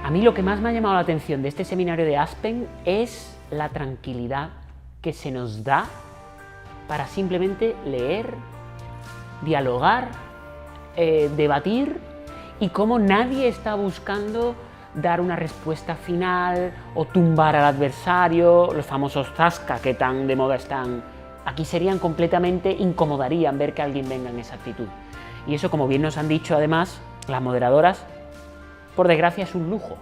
A mí lo que más me ha llamado la atención de este seminario de Aspen es la tranquilidad que se nos da para simplemente leer, dialogar, debatir, y cómo nadie está buscando dar una respuesta final o tumbar al adversario, los famosos zasca que tan de moda están. Aquí incomodarían ver que alguien venga en esa actitud. Y eso, como bien nos han dicho además las moderadoras, por desgracia es un lujo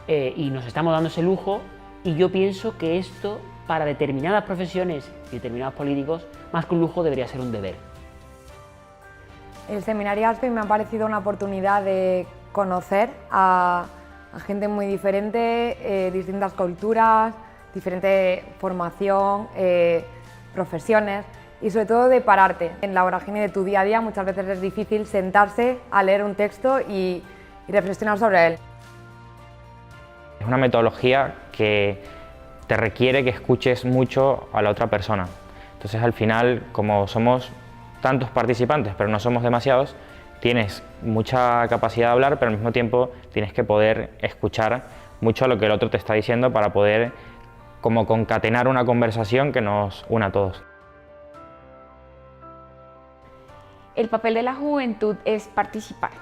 y nos estamos dando ese lujo, y yo pienso que esto para determinadas profesiones y determinados políticos, más que un lujo, debería ser un deber. El seminario Aspen me ha parecido una oportunidad de conocer a gente muy diferente, distintas culturas, diferente formación, profesiones, y sobre todo de pararte. En la vorágine de tu día a día muchas veces es difícil sentarse a leer un texto y reflexionar sobre él. Es una metodología que te requiere que escuches mucho a la otra persona. Entonces, al final, como somos tantos participantes pero no somos demasiados, tienes mucha capacidad de hablar, pero al mismo tiempo tienes que poder escuchar mucho a lo que el otro te está diciendo para poder como concatenar una conversación que nos una a todos. El papel de la juventud es participar,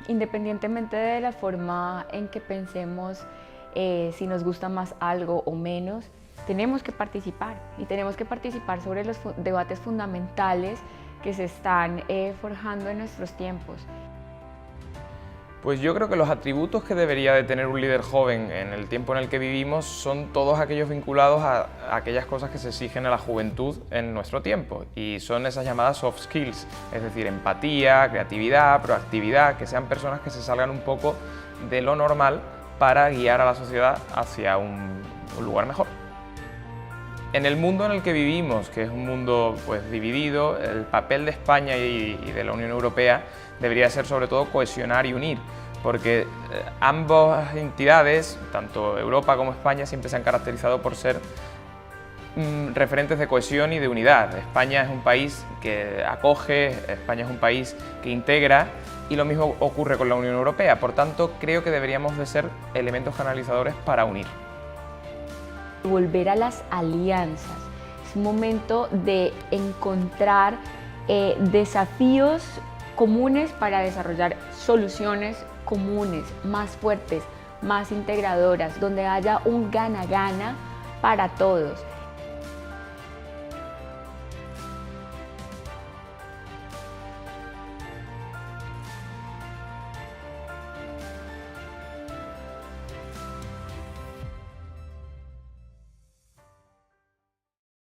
independientemente de la forma en que pensemos, si nos gusta más algo o menos, tenemos que participar, y tenemos que participar sobre los debates fundamentales que se están forjando en nuestros tiempos. Pues yo creo que los atributos que debería de tener un líder joven en el tiempo en el que vivimos son todos aquellos vinculados a aquellas cosas que se exigen a la juventud en nuestro tiempo, y son esas llamadas soft skills, es decir, empatía, creatividad, proactividad, que sean personas que se salgan un poco de lo normal para guiar a la sociedad hacia un lugar mejor. En el mundo en el que vivimos, que es un mundo pues dividido, el papel de España y de la Unión Europea debería ser sobre todo cohesionar y unir, porque ambas entidades, tanto Europa como España, siempre se han caracterizado por ser referentes de cohesión y de unidad. España es un país que acoge, España es un país que integra, y lo mismo ocurre con la Unión Europea. Por tanto, creo que deberíamos de ser elementos canalizadores para unir. Volver a las alianzas. Es un momento de encontrar desafíos comunes para desarrollar soluciones comunes, más fuertes, más integradoras, donde haya un gana-gana para todos.